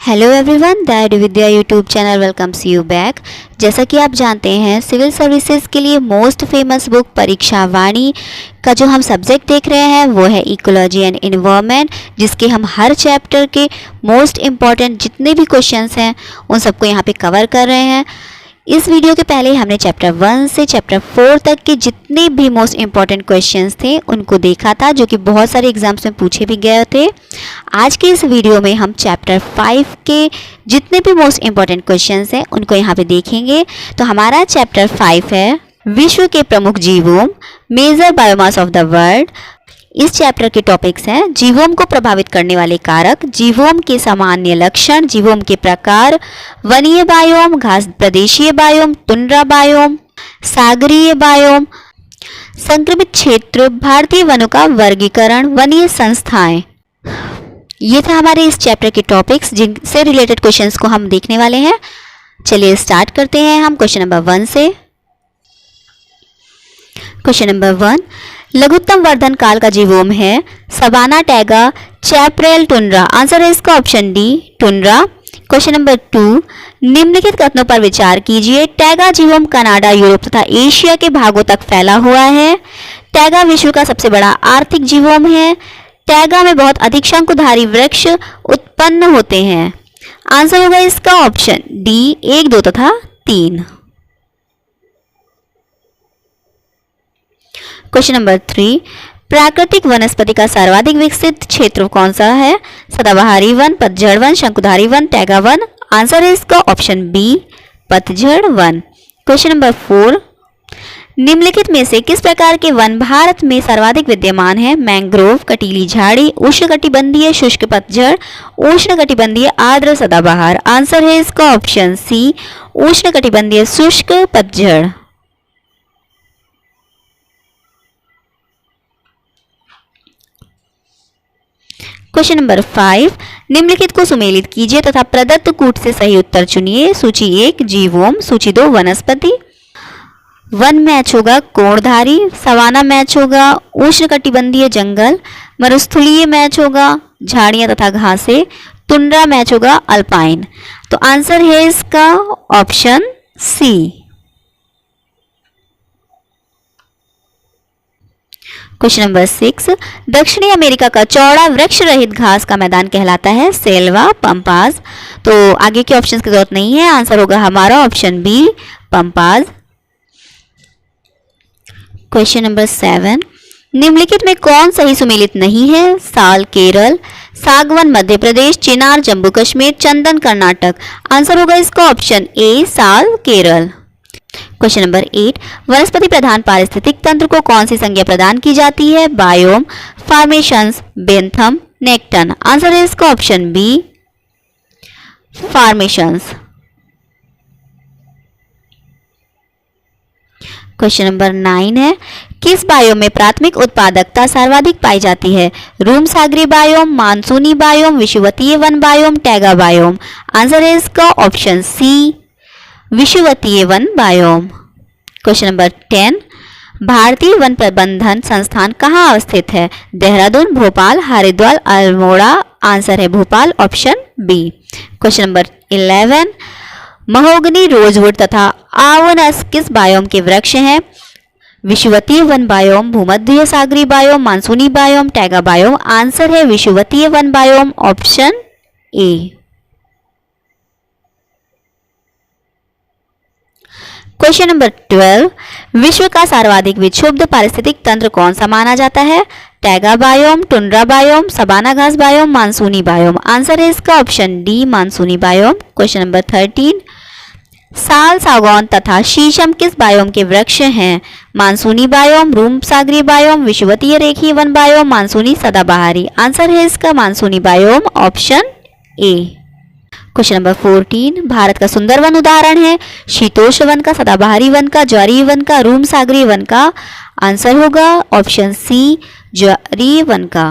Hello everyone, the Eduvidya YouTube channel welcomes you back. जैसा कि आप जानते हैं, सिविल सर्विसेज के लिए मोस्ट फेमस बुक परीक्षा वाणी का जो हम सब्जेक्ट देख रहे हैं वो है इकोलॉजी एंड एनवायरनमेंट, जिसके हम हर चैप्टर के मोस्ट इम्पॉर्टेंट जितने भी क्वेश्चंस हैं उन सबको यहाँ पे कवर कर रहे हैं। इस वीडियो के पहले हमने चैप्टर 1 से चैप्टर 4 तक के जितने भी मोस्ट इम्पॉर्टेंट क्वेश्चंस थे उनको देखा था, जो कि बहुत सारे एग्जाम्स में पूछे भी गए थे। आज के इस वीडियो में हम चैप्टर 5 के जितने भी मोस्ट इम्पॉर्टेंट क्वेश्चंस हैं उनको यहाँ पे देखेंगे। तो हमारा चैप्टर 5 है विश्व के प्रमुख जीवोम, major biomes of the world. इस चैप्टर के टॉपिक्स हैं जीवोम को प्रभावित करने वाले कारक, जीवोम के सामान्य लक्षण, जीवोम के प्रकार, वनीय बायोम, घास प्रदेशीय बायोम, टुंड्रा बायोम, सागरीय बायोम, संक्रमित क्षेत्र, भारतीय वनों का वर्गीकरण, वनीय संस्थाएं। ये था हमारे इस चैप्टर के टॉपिक्स जिनसे रिलेटेड क्वेश्चंस को हम देखने वाले हैं। चलिए स्टार्ट करते हैं हम क्वेश्चन नंबर 1 से। क्वेश्चन नंबर 1, लघुत्तम वर्धन काल का जीवोम है सवाना, टैगा, चैपरेल, टुंड्रा। आंसर है इसका option D, tundra. Question number 2, निम्नलिखित कथनों पर विचार कीजिए। टैगा जीवोम कनाडा, यूरोप तथा एशिया के भागों तक फैला हुआ है। टैगा विश्व का सबसे बड़ा आर्थिक जीवोम है। टैगा में बहुत अधिक शंकुधारी वृक्ष उत्पन्न होते हैं। आंसर होगा इसका ऑप्शन डी, 1, 2 तथा 3। क्वेश्चन नंबर 3, प्राकृतिक वनस्पति का सर्वाधिक विकसित क्षेत्र कौन सा है? सदाबहारी वन, पतझड़ वन, शंकुधारी वन, टैगा वन। आंसर है इसका ऑप्शन बी, पतझड़ वन। क्वेश्चन नंबर 4, निम्नलिखित में से किस प्रकार के वन भारत में सर्वाधिक विद्यमान है? मैंग्रोव, कटीली झाड़ी, उष्णकटिबंधीय शुष्क पतझड़, उष्णकटिबंधीय आर्द्र सदाबहार। आंसर है इसका ऑप्शन सी, उष्णकटिबंधीय शुष्क पतझड़। क्वेश्चन नंबर 5, निम्नलिखित को सुमेलित कीजिए तथा प्रदत्त कूट से सही उत्तर चुनिए। सूची 1 जीवोम, सूची 2 वनस्पति। वन मैच होगा कोणधारी, सवाना मैच होगा उष्णकटिबंधीय जंगल, मरुस्थलीय मैच होगा झाड़ियां तथा घासें, टुंड्रा मैच होगा अल्पाइन। तो आंसर है इसका ऑप्शन सी। क्वेश्चन नंबर 6, दक्षिणी अमेरिका का चौड़ा वृक्ष रहित घास का मैदान कहलाता है? सेल्वा, पंपास। तो आगे के ऑप्शंस की जरूरत नहीं है, आंसर होगा हमारा option B, pampas. Question number 7, निम्नलिखित में कौन सही सुमेलित नहीं है? साल केरल, सागवन मध्य प्रदेश, चिनार जम्मू कश्मीर, चंदन कर्नाटक। आंसर होगा इसका ऑप्शन ए, साल केरल। क्वेश्चन नंबर 8, वनस्पति प्रधान पारिस्थितिक तंत्र को कौन सी संज्ञा प्रदान की जाती है? Biome, formations, benthon, nekton. Answer है इसका option B, formations. Question number 9 है, किस बायोम में प्राथमिक उत्पादकता सर्वाधिक पाई जाती है? रूम सागरी बायोम, मानसूनी बायोम, विषुवतीय वन बायोम, टैगा बायोम। आंसर है इसका ऑप्शन सी, विषुवतीय वन बायोम। क्वेश्चन नंबर 10, भारतीय वन प्रबंधन संस्थान कहाँ अवस्थित है? देहरादून, भोपाल, हरिद्वार, अल्मोड़ा। आंसर है Bhopal, option B. Question number 11, mahogany, rosewood तथा आवनस किस बायोम के वृक्ष हैं? विषुवतीय वन बायोम, भूमध्य सागरी बायोम, मानसूनी बायोम, टैगा बायोम। आंसर है विषुवतीय वन biome, option A. Question number 12, विश्व का सर्वाधिक विक्षुब्ध पारिस्थितिक तंत्र कौन सा माना जाता है? Taiga biome, tundra biome, Shabana घास बायोम, मानसूनी बायोम। आंसर है इसका ऑप्शन डी, मानसूनी बायोम। क्वेश्चन नंबर 13, साल, सागौन तथा शीशम किस बायोम के वृक्ष हैं? मानसूनी बायोम, रूम सागरी बायोम, विषुवतीय रेखीय वन बायोम, मानसूनी सदाबहारी। आंसर है इसका मानसूनी biome, option A. Question number 14, Bharat का सुंदर वन उदाहरण है? शीतोष्ण वन का, सदाबहारी वन का, ज्वारीय वन का, रूम सागरीय वन का। आंसर होगा ऑप्शन सी, ज्वारीय वन का।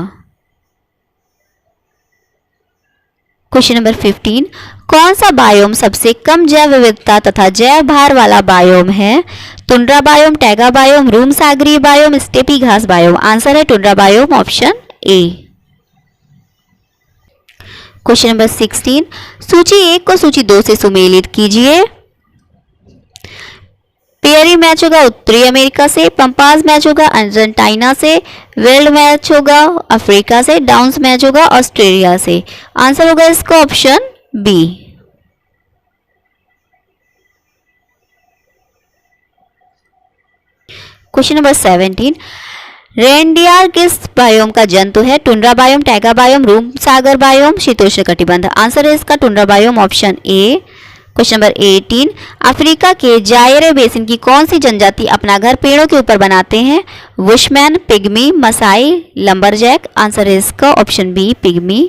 क्वेश्चन नंबर 15, कौन सा बायोम सबसे कम जैव विविधता तथा जैव भार वाला बायोम है? Tundra biome, taiga biome, room सागरीय बायोम, स्टेपी घास बायोम। आंसर है tundra biome, option A. Question number 16, सूची 1 को सूची 2 से सुमेलित कीजिए। पेयरी मैच होगा उत्तरी अमेरिका से, पंपास मैच होगा अर्जेंटीना से, वेल्ड मैच होगा अफ्रीका से, डाउन्स मैच होगा ऑस्ट्रेलिया से। आंसर होगा इसका option B. Question number 17, reindeer किस बायोम का जंतु है? टुंड्रा बायोम, टैगा बायोम, रूम सागर बायोम, शीतोष्ण कटिबंध। आंसर है इसका tundra biome, option A. Question number 18, Africa के जायरे बेसिन की कौन सी जनजाति अपना घर पेड़ों के ऊपर बनाते हैं? Bushman, pygmy, Maasai, lumberjack. Answer है इसका option B, pygmy.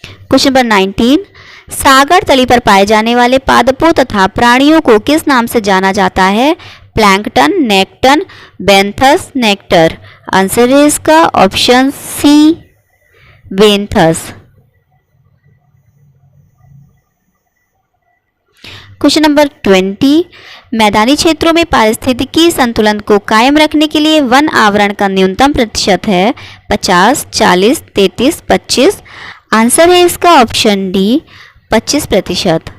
Question number 19, सागर तली पर पाए जाने वाले पादपों तथा प्राणियों को किस नाम से जाना जाता है? Plankton, nekton, benthos, nectar. Answer है इसका option C, benthos. Question number 20, मैदानी क्षेत्रों में पारिस्थितिकी संतुलन को कायम रखने के लिए वन आवरण का न्यूनतम प्रतिशत है? 50, 40, 33, 25। आंसर है इसका option D, 25%।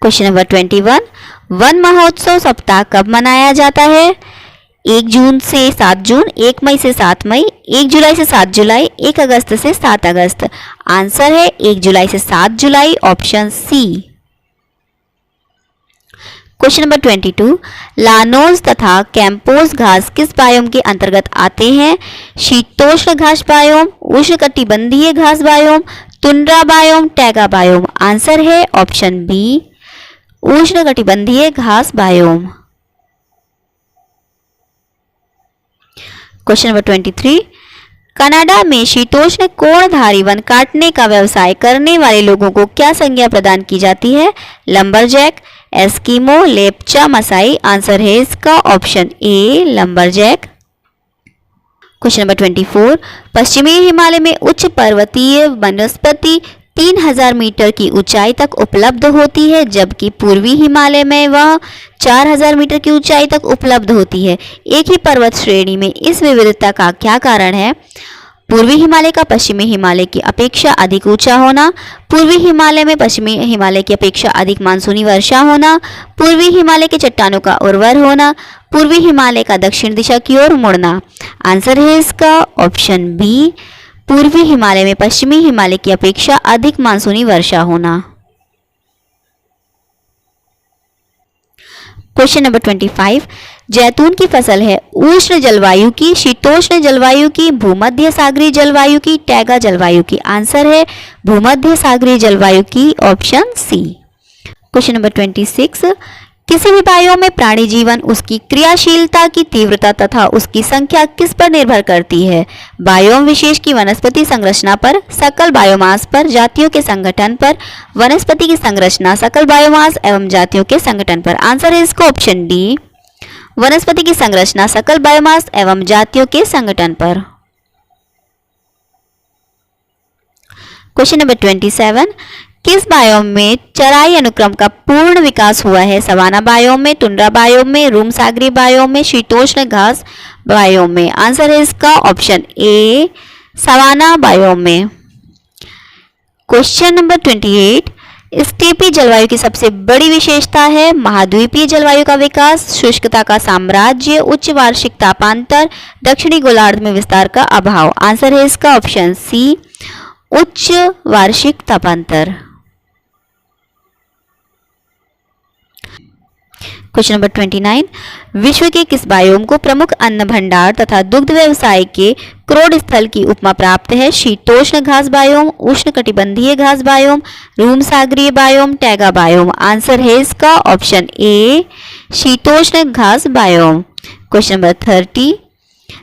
Question number 21, one महोत्सव सप्ताह कब मनाया जाता है? 1 जून से 7 जून, 1 मई से 7 मई, 1 जुलाई से 7 जुलाई, 1 अगस्त से 7 अगस्त। आंसर है 1 जुलाई से 7 जुलाई, option C. Question number 22, llanos तथा कैंपोज घास किस बायोम के अंतर्गत आते हैं? शीतोष्ण घास बायोम, उष्णकटिबंधीय घास biome, tundra biome, taiga biome. Answer है ऑप्शन बी, उष्णकटिबंधीय घास बायोम। क्वेश्चन नंबर 23, कनाडा में शीतोष्ण कोणधारी वन काटने का व्यवसाय करने वाले लोगों को क्या संज्ञा प्रदान की जाती है? लंबरजैक, एस्किमो, लेप्चा, मसाई। आंसर है इसका ऑप्शन ए, लंबरजैक। क्वेश्चन नंबर 24, पश्चिमी हिमालय में उच्च पर्वतीय वनस्पति 3000 मीटर की ऊंचाई तक उपलब्ध होती है, जबकि पूर्वी हिमालय में वह 4000 मीटर की ऊंचाई तक उपलब्ध होती है। एक ही पर्वत श्रेणी में इस विविधता का क्या कारण है? पूर्वी हिमालय का पश्चिमी हिमालय की अपेक्षा अधिक ऊंचा होना, पूर्वी हिमालय में पश्चिमी हिमालय की अपेक्षा अधिक मानसूनी वर्षा होना, पूर्वी हिमालय के चट्टानों का उर्वर होना, पूर्वी हिमालय का दक्षिण दिशा की ओर मुड़ना। आंसर है इसका ऑप्शन बी, पूर्वी हिमालय में पश्चिमी हिमालय की अपेक्षा अधिक मानसूनी वर्षा होना। क्वेश्चन नंबर 25, जैतून की फसल है उष्ण जलवायु की, शीतोष्ण जलवायु की, भूमध्य सागरीय जलवायु की, टैगा जलवायु की। आंसर है भूमध्य सागरीय जलवायु की, ऑप्शन सी। क्वेश्चन नंबर 26, किसी भी बायोम में प्राणी जीवन उसकी क्रियाशीलता की तीव्रता तथा उसकी संख्या किस पर निर्भर करती है? बायोम विशेष की वनस्पति संरचना पर, सकल बायोमास पर, जातियों के संगठन पर, वनस्पति की संरचना, सकल बायोमास एवं जातियों के संगठन पर। आंसर है इसका ऑप्शन डी, वनस्पति की संरचना, सकल बायोमास एवं जातियों के संगठन पर। क्वेश्चन नंबर 27, किस बायोम में चराई अनुक्रम का पूर्ण विकास हुआ है? सवाना बायोम में, टुंड्रा बायोम में, रूम सागरी बायोम में, शीतोष्ण घास बायोम में। आंसर है इसका ऑप्शन ए, सवाना बायोम में। क्वेश्चन नंबर 28, स्टेपी जलवायु की सबसे बड़ी विशेषता है? महाद्वीपीय जलवायु का विकास, शुष्कता का साम्राज्य, उच्च वार्षिक तापांतर, दक्षिणी गोलार्ध में विस्तार का अभाव। आंसर है इसका ऑप्शन सी, उच्च वार्षिक तापांतर। क्वेश्चन नंबर 29, विश्व के किस बायोम को प्रमुख अन्न भंडार तथा दुग्ध व्यवसाय के क्रोड स्थल की उपमा प्राप्त है? शीतोष्ण घास बायोम, उष्णकटिबंधीय घास बायोम, रूम सागरीय बायोम, टैगा बायोम। आंसर है इसका ऑप्शन ए, शीतोष्ण घास बायोम। क्वेश्चन नंबर 30,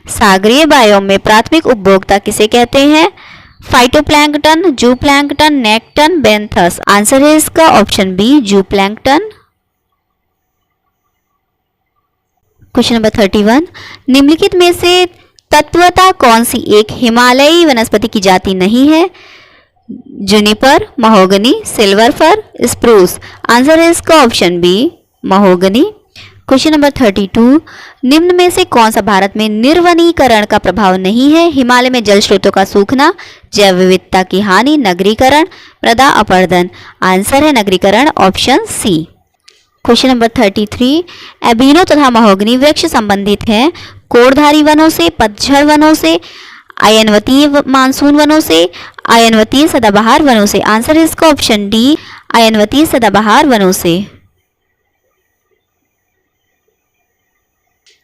सागरीय बायोम में प्राथमिक उपभोक्ता किसे कहते हैं? Phytoplankton, zooplankton, nekton, benthos. Answer है इसका option B, zooplankton. Question number 31, निम्नलिखित में से तत्वतः कौन सी एक हिमालयी वनस्पति की जाति नहीं है? Juniper, mahogany, silver fir, spruce. Answer है इसका option B, mahogany. Question number 32, निम्न में से कौन सा भारत में निर्वनीकरण का प्रभाव नहीं है? हिमालय में जल स्रोतों का सूखना, जैव विविधता की हानि, नगरीकरण, मृदा अपरदन। आंसर है नगरीकरण, ऑप्शन सी। क्वेश्चन नंबर 33, एबिनो तथा महोगनी वृक्ष संबंधित हैं कोड़धारी वनों से, पतझड़ वनों से, अयनवतीय मानसून वनों से, अयनवतीय सदाबहार वनों से। आंसर है इसका ऑप्शन डी, अयनवतीय सदाबहार वनों से।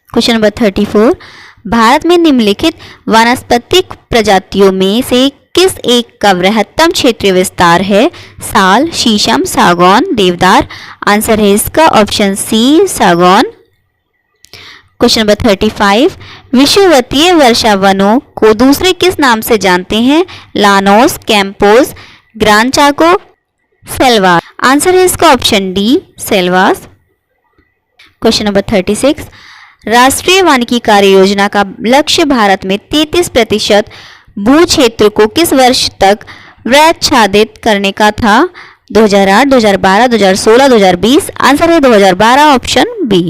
क्वेश्चन नंबर 34, भारत में निम्नलिखित वानस्पतिक प्रजातियों में से किस एक का वृहत्तम क्षेत्रीय विस्तार है? साल, शीशम, सागौन, देवदार। आंसर है इसका ऑप्शन सी, सागौन। क्वेश्चन नंबर 35, विषुवतीय वर्षा वनों को दूसरे किस नाम से जानते हैं? लानोस, कैंपोस, ग्रांड चाको, सेल्वास। आंसर है इसका option D, Selvas. Question number 36, राष्ट्रीय वानिकी कार्य योजना का लक्ष्य भारत में 33% भू क्षेत्र को किस वर्ष तक वृक्षाच्छादित करने का था? 2008, 2012, 2016, 2020। आंसर है 2012, option B.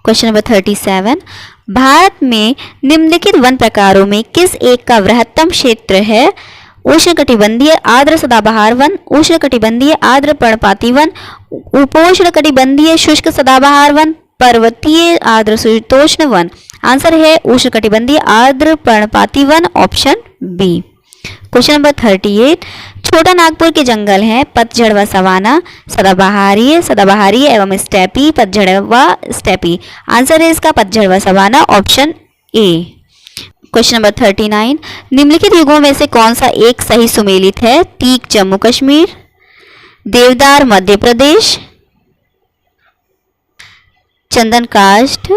Question number 37, Bharat में निम्नलिखित वन प्रकारों में किस एक का वृहत्तम क्षेत्र है? उष्णकटिबंधीय आर्द्र सदाबहार वन, उष्णकटिबंधीय आर्द्र पर्णपाती वन, उपोष्णकटिबंधीय शुष्क सदाबहार वन, पर्वतीय आर्द्र शीतोष्ण वन। आंसर है उष्णकटिबंधीय आर्द्र पर्णपाती वन, option B. Question number 38, Chota Nagpur के जंगल हैं पतझड़ व सवाना, सदाबहारीय, सदाबहारीय एवं स्टेपी, पतझड़ व स्टेपी। आंसर है इसका पतझड़ व savanna, option A. Question number 39, निम्नलिखित युगों में से कौन सा एक सही सुमेलित है? टीक जम्मू कश्मीर, देवदार मध्य प्रदेश, चंदन काष्ठ,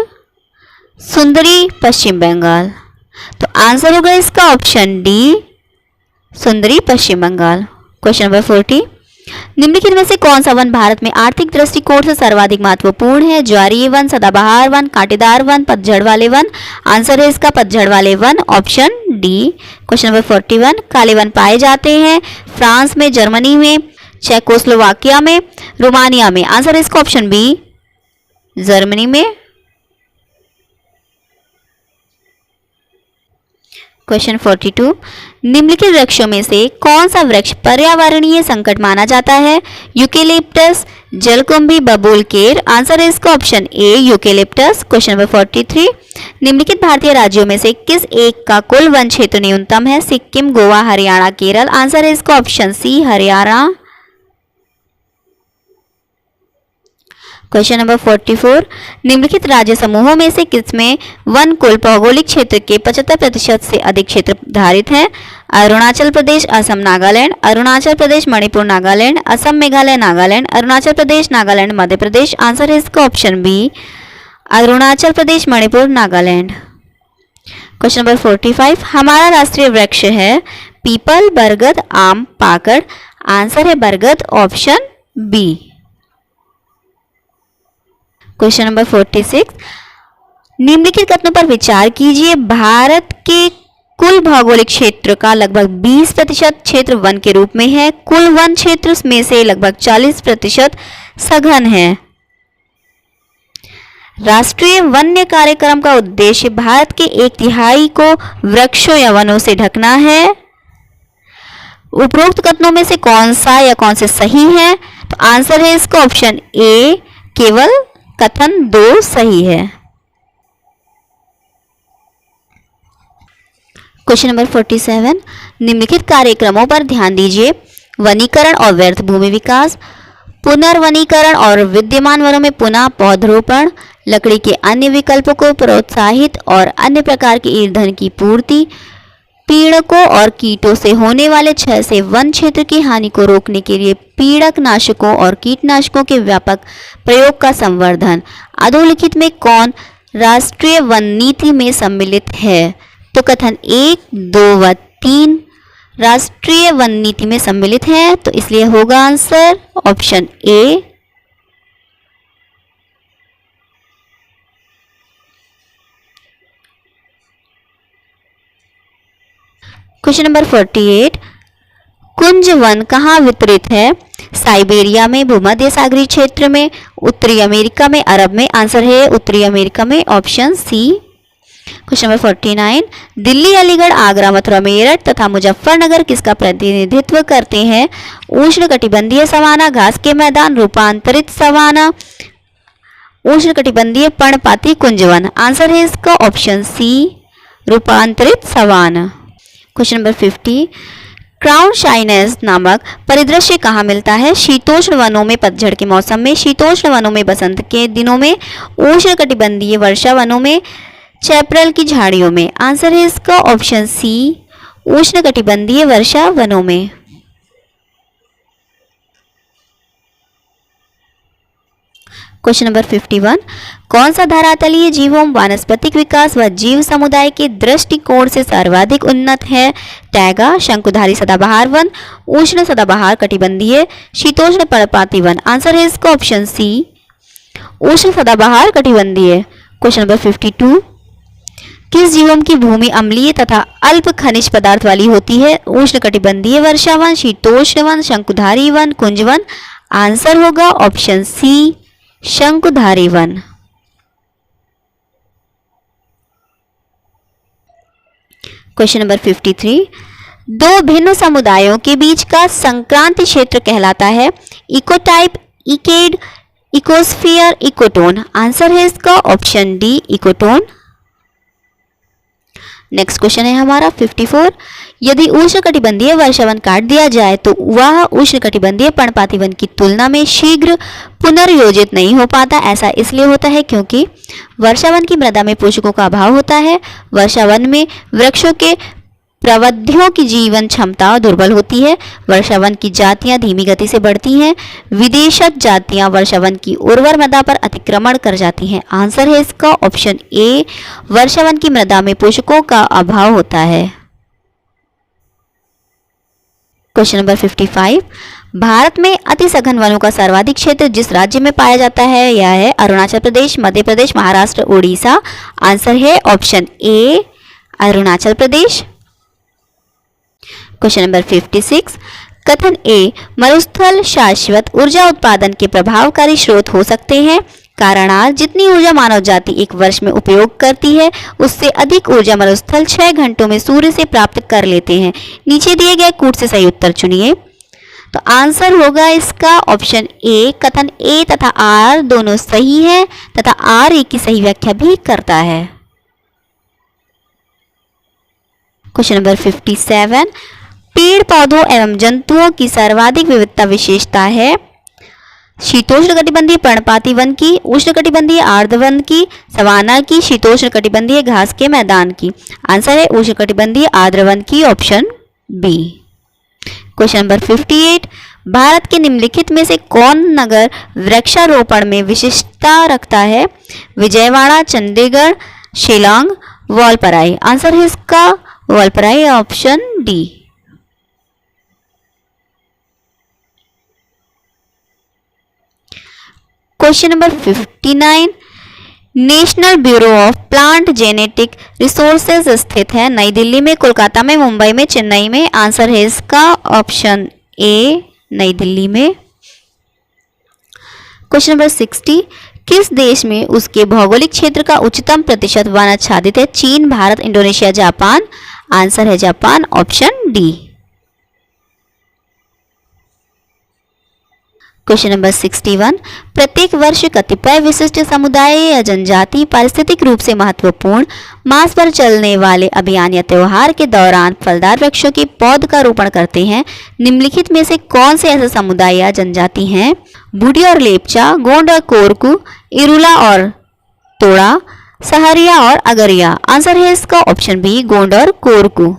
सुंदरी पश्चिम बंगाल। तो आंसर होगा इसका ऑप्शन डी, सुंदरी पश्चिम बंगाल। क्वेश्चन नंबर 40, निम्नलिखित में से कौन सा वन भारत में आर्थिक दृष्टिकोण से सर्वाधिक महत्वपूर्ण है? ज्वारीय वन, सदाबहार वन, कांटेदार वन, पतझड़ वाले वन। आंसर है इसका पतझड़ वाले one, option D. Question number 41, काले वन पाए जाते हैं फ्रांस में, जर्मनी में, चेकोस्लोवाकिया में, रोमानिया में। आंसर है इसका ऑप्शन बी, जर्मनी में। क्वेश्चन 42, निम्नलिखित वृक्षों में से कौन सा वृक्ष पर्यावरणीय संकट माना जाता है? यूकेलिप्टस, जलकुंभी, बबूल केर। आंसर है इसका option A, eucalyptus. Question number 43, निम्नलिखित भारतीय राज्यों में से किस एक का कुल वन क्षेत्र न्यूनतम है? सिक्किम, गोवा, हरियाणा, केरल। आंसर है इसका option C, Haryana. Question number 44, निम्नलिखित राज्य समूहों में से किसमें वन कुल भौगोलिक क्षेत्र के 75% से अधिक क्षेत्र धारित है? अरुणाचल प्रदेश, असम, नागालैंड, अरुणाचल प्रदेश, मणिपुर, नागालैंड, असम, मेघालय, नागालैंड, अरुणाचल प्रदेश, नागालैंड, मध्य प्रदेश। आंसर है इसका option B, Arunachal Pradesh, Manipur, Nagaland. Question number 45, हमारा राष्ट्रीय वृक्ष है पीपल, बरगद, आम, पाकड़। आंसर है बरगद, ऑप्शन बी। क्वेश्चन नंबर 46, निम्नलिखित कथनों पर विचार कीजिए। भारत के कुल भौगोलिक क्षेत्र का लगभग 20% क्षेत्र वन के रूप में है। कुल वन क्षेत्र में से लगभग 40% सघन है। राष्ट्रीय वन्य कार्यक्रम का उद्देश्य भारत के 1/3 को वृक्षों या वनों से ढकना है। उपरोक्त कथनों में से कौन सा या कौन से सही है? तो आंसर है इसका ऑप्शन ए, केवल कथन 2 सही है। क्वेश्चन नंबर 47, निम्नलिखित कार्यक्रमों पर ध्यान दीजिए। वनीकरण और व्यर्थ भूमि विकास, पुनर्वनीकरण और विद्यमान वनों में पुनः पौधरोपण, लकड़ी के अन्य विकल्पों को प्रोत्साहित और अन्य प्रकार के ईंधन की पूर्ति, पीड़कों और कीटों से होने वाले क्षय से वन क्षेत्र की हानि को रोकने के लिए पीड़कनाशकों और कीटनाशकों के व्यापक प्रयोग का संवर्धन। अधोलिखित में कौन राष्ट्रीय वन नीति में सम्मिलित है? तो कथन 1, 2 व 3 राष्ट्रीय वन नीति में सम्मिलित है, तो इसलिए होगा answer option A. Question number 48, Kunj one कहाँ वितरित है? साइबेरिया में, भूमध्य सागरीय क्षेत्र में, उत्तरी अमेरिका में, अरब में। आंसर है उत्तरी अमेरिका में, option C. Question number 49, Delhi, Aligarh, Agra, Mathura, Meerut तथा मुजफ्फरनगर किसका प्रतिनिधित्व करते हैं? उष्णकटिबंधीय सवाना, घास के मैदान, रूपांतरित सवाना, उष्णकटिबंधीय पर्णपाती कुंजवन। आंसर है इसका ऑप्शन सी, रूपांतरित savanna. Question number 50, crown shyness नामक परिदृश्य कहाँ मिलता है? शीतोष्ण वनों में पतझड़ के मौसम में, शीतोष्ण वनों में बसंत के दिनों में, उष्णकटिबंधीय वर्षा वनों में, चैपरल की झाड़ियों में। आंसर है इसका ऑप्शन सी, उष्णकटिबंधीय वर्षा वनों में। क्वेश्चन नंबर 51, कौन सा धरातलीय जीवों वानस्पतिक विकास व जीव समुदाय के दृष्टिकोण से सर्वाधिक उन्नत है? टैगा, शंकुधारी सदाबहार वन, उष्ण सदाबहार कटिबंधीय, शीतोष्ण पर्णपाती वन। आंसर है इसका ऑप्शन सी, उष्ण सदाबहार कटिबंधीय। क्वेश्चन नंबर 52, किस जीवों की भूमि अम्लीय तथा अल्प खनिज पदार्थ वाली होती है? उष्णकटिबंधीय वर्षा वन, शीतोष्ण वन, शंकुधारी वन, कुंजवन। आंसर होगा ऑप्शन सी, शंकुधारी वन। क्वेश्चन नंबर 53, दो भिन्न समुदायों के बीच का संक्रांति क्षेत्र कहलाता है? Ecotype, ecad, ecosphere, ecotone. Answer है इसका option D, ecotone. Next question है हमारा 54, यदि उष्णकटिबंधीय वर्षावन काट दिया जाए तो वह उष्णकटिबंधीय पर्णपाती वन की तुलना में शीघ्र पुनर्योजित नहीं हो पाता। ऐसा इसलिए होता है क्योंकि वर्षावन की मृदा में पोषकों का अभाव होता है। वर्षावन में वृक्षों के प्रवधियों की जीवन क्षमता दुर्बल होती है। वर्षावन की जातियां धीमी गति से बढ़ती हैं। विदेशज जातियां वर्षावन की उर्वर मृदा पर अतिक्रमण कर जाती हैं। आंसर है इसका ऑप्शन ए, वर्षावन की मृदा में पोषकों का अभाव होता है। क्वेश्चन नंबर 55, भारत में अति सघन वनों का सर्वाधिक क्षेत्र जिस राज्य में पाया जाता है यह है अरुणाचल प्रदेश, मध्य प्रदेश, महाराष्ट्र, उड़ीसा। आंसर है option A, Arunachal Pradesh. Question number 56, कथन ए, मरुस्थल शाश्वत ऊर्जा उत्पादन के प्रभावकारी स्रोत हो सकते हैं। कारण आर, जितनी ऊर्जा मानव जाति एक वर्ष में उपयोग करती है उससे अधिक ऊर्जा मरुस्थल 6 घंटों में सूर्य से प्राप्त कर लेते हैं। नीचे दिए गए कूट से सही उत्तर चुनिए। तो आंसर होगा इसका ऑप्शन ए, कथन ए तथा आर दोनों सही है तथा आर ए की सही व्याख्या भी करता है। क्वेश्चन नंबर 57, पेड़ पौधों एवं जंतुओं की सर्वाधिक विविधता विशेषता है? शीतोष्णकटिबंधीय पर्णपाती वन की, उष्णकटिबंधीय आर्द्र वन की, सवाना की, शीतोष्णकटिबंधीय घास के मैदान की। आंसर है उष्णकटिबंधीय आर्द्र वन की, option B. Question number 58, Bharat के निम्नलिखित में से कौन नगर वृक्षारोपण में विशिष्टता रखता है? विजयवाड़ा, चंडीगढ़, शिलांग, वालपराई। आंसर है इसका Valparai, option D. Question number 59, national bureau of plant genetic resources स्थित है नई दिल्ली में, कोलकाता में, मुंबई में, चेन्नई में। आंसर है इसका ऑप्शन ए, नई दिल्ली में। क्वेश्चन नंबर 60, किस देश में उसके भौगोलिक क्षेत्र का उच्चतम प्रतिशत वन आच्छादित है? चीन, भारत, इंडोनेशिया, जापान। आंसर है Japan, option D. Question number 61, प्रत्येक वर्ष कतिपय विशिष्ट समुदाय या जनजाति पारिस्थितिक रूप से महत्वपूर्ण मास पर चलने वाले अभियान या त्योहार के दौरान फलदार वृक्षों के पौध का रोपण करते हैं। निम्नलिखित में से कौन से ऐसे समुदाय या जनजाति हैं? भूटी और लेपचा, गोंड और कोरकू, इरुला और तोड़ा, सहरिया और अगरिया। आंसर है इसका ऑप्शन बी, गोंड और कोरकू।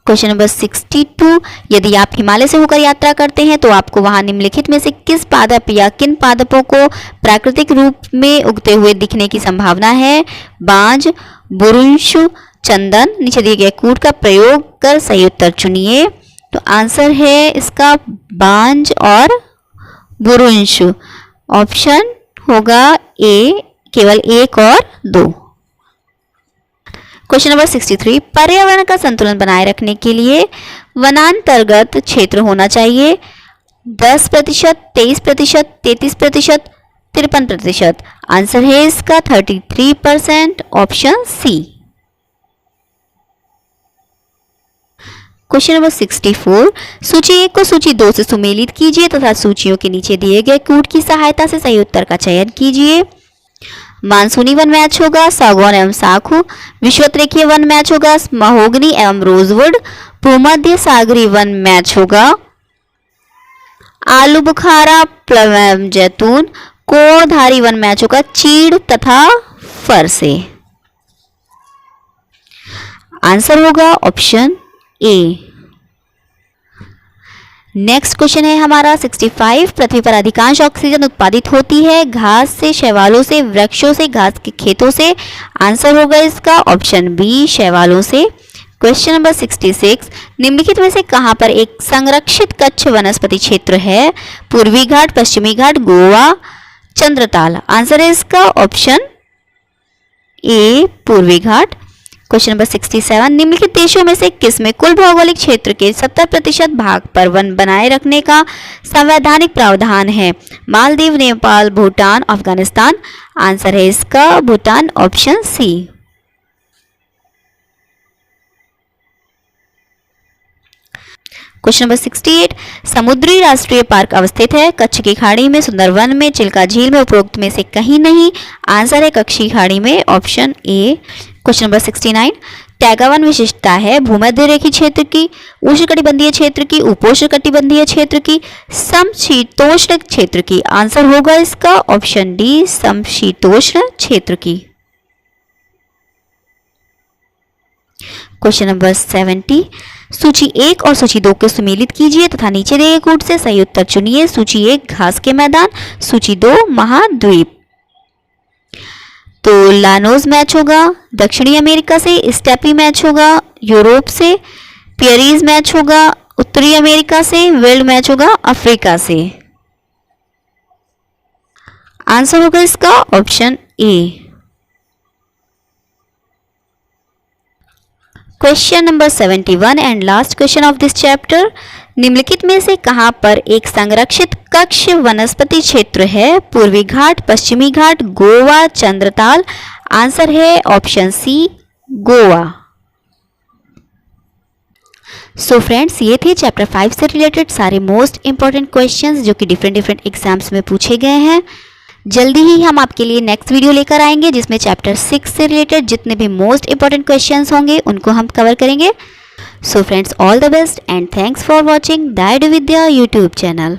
क्वेश्चन नंबर 62, यदि आप हिमालय से होकर यात्रा करते हैं तो आपको वहां निम्नलिखित में से किस पादप या किन पादपों को प्राकृतिक रूप में उगते हुए दिखने की संभावना है? बांज, बुरुंशु, चंदन। नीचे दिए गए कूट का प्रयोग कर सही उत्तर चुनिए। तो आंसर है इसका बांज और बुरुंशु, ऑप्शन होगा ए, केवल 1 और 2। क्वेश्चन नंबर 63, पर्यावरण का संतुलन बनाए रखने के लिए वनांतर्गत क्षेत्र होना चाहिए 10%, 23%, 33%, 53%। आंसर है इसका 33%, ऑप्शन सी। क्वेश्चन नंबर 64, सूची 1 को सूची 2 से सुमेलित कीजिए तथा सूचियों के नीचे दिए गए कूट की सहायता से सही उत्तर का चयन कीजिए। मानसूनी वन मैच होगा सागौन एवं साखू, विषुवत-रेखीय वन मैच होगा महोगनी एवं रोजवुड, भूमध्य सागरीय वन मैच होगा आलू बुखारा प्लम एवं जैतून, कोणधारी वन मैच होगा चीड़ तथा फर से। आंसर होगा ऑप्शन ए। नेक्स्ट क्वेश्चन है हमारा 65, पृथ्वी पर अधिकांश ऑक्सीजन उत्पादित होती है घास से, शैवालों से, वृक्षों से, घास के खेतों से। आंसर होगा इसका ऑप्शन बी, शैवालों से। क्वेश्चन नंबर 66, निम्नलिखित में से कहां पर एक संरक्षित कच्छ वनस्पति क्षेत्र है? पूर्वी घाट, पश्चिमी घाट, गोवा, चंद्रताल। आंसर है इसका ऑप्शन ए, पूर्वी घाट। क्वेश्चन नंबर 67, निम्नलिखित देशों में से किस में कुल भौगोलिक क्षेत्र के 70% भाग पर वन बनाए रखने का संवैधानिक प्रावधान है? मालदीव, नेपाल, भूटान, अफगानिस्तान। आंसर है इसका Bhutan, option C. Question number 68, समुद्री राष्ट्रीय पार्क अवस्थित है कच्छ की खाड़ी में, सुंदरवन में, चिल्का झील में, उपरोक्त में से कहीं नहीं। आंसर है कच्छ की खाड़ी में, option A. Question number 69, taiga one विशिष्टता है भूमध्य रेखीय क्षेत्र की, उष्णकटिबंधीय क्षेत्र की, उपोष्णकटिबंधीय क्षेत्र की, समशीतोष्ण क्षेत्र की। आंसर होगा इसका ऑप्शन डी, समशीतोष्ण क्षेत्र की। क्वेश्चन नंबर 70, सूची 1 और सूची 2 को सुमेलित कीजिए तथा नीचे दिए गए कूट से सही उत्तर चुनिए। सूची 1 घास के मैदान, सूची 2 महाद्वीप। तो लानोज मैच होगा दक्षिणी अमेरिका से, स्टेपी मैच होगा यूरोप से, पियरीज मैच होगा उत्तरी अमेरिका से, वेल्ड मैच होगा अफ्रीका से। आंसर होगा इसका option A. Question number 71 and last question of this chapter, निम्नलिखित में से कहां पर एक संरक्षित कक्ष वनस्पति क्षेत्र है? पूर्वी घाट, पश्चिमी घाट, गोवा, चंद्रताल। आंसर है option C, Goa. So friends, ये थे चैप्टर 5 से रिलेटेड सारे मोस्ट इंपॉर्टेंट क्वेश्चंस जो कि डिफरेंट एग्जाम्स में पूछे गए हैं। जल्दी ही हम आपके लिए नेक्स्ट वीडियो लेकर आएंगे जिसमें चैप्टर 6 से रिलेटेड जितने भी मोस्ट इंपॉर्टेंट क्वेश्चंस होंगे उनको हम कवर करेंगे। So friends, all the best and thanks for watching the आईडीविद्या यूट्यूब चैनल।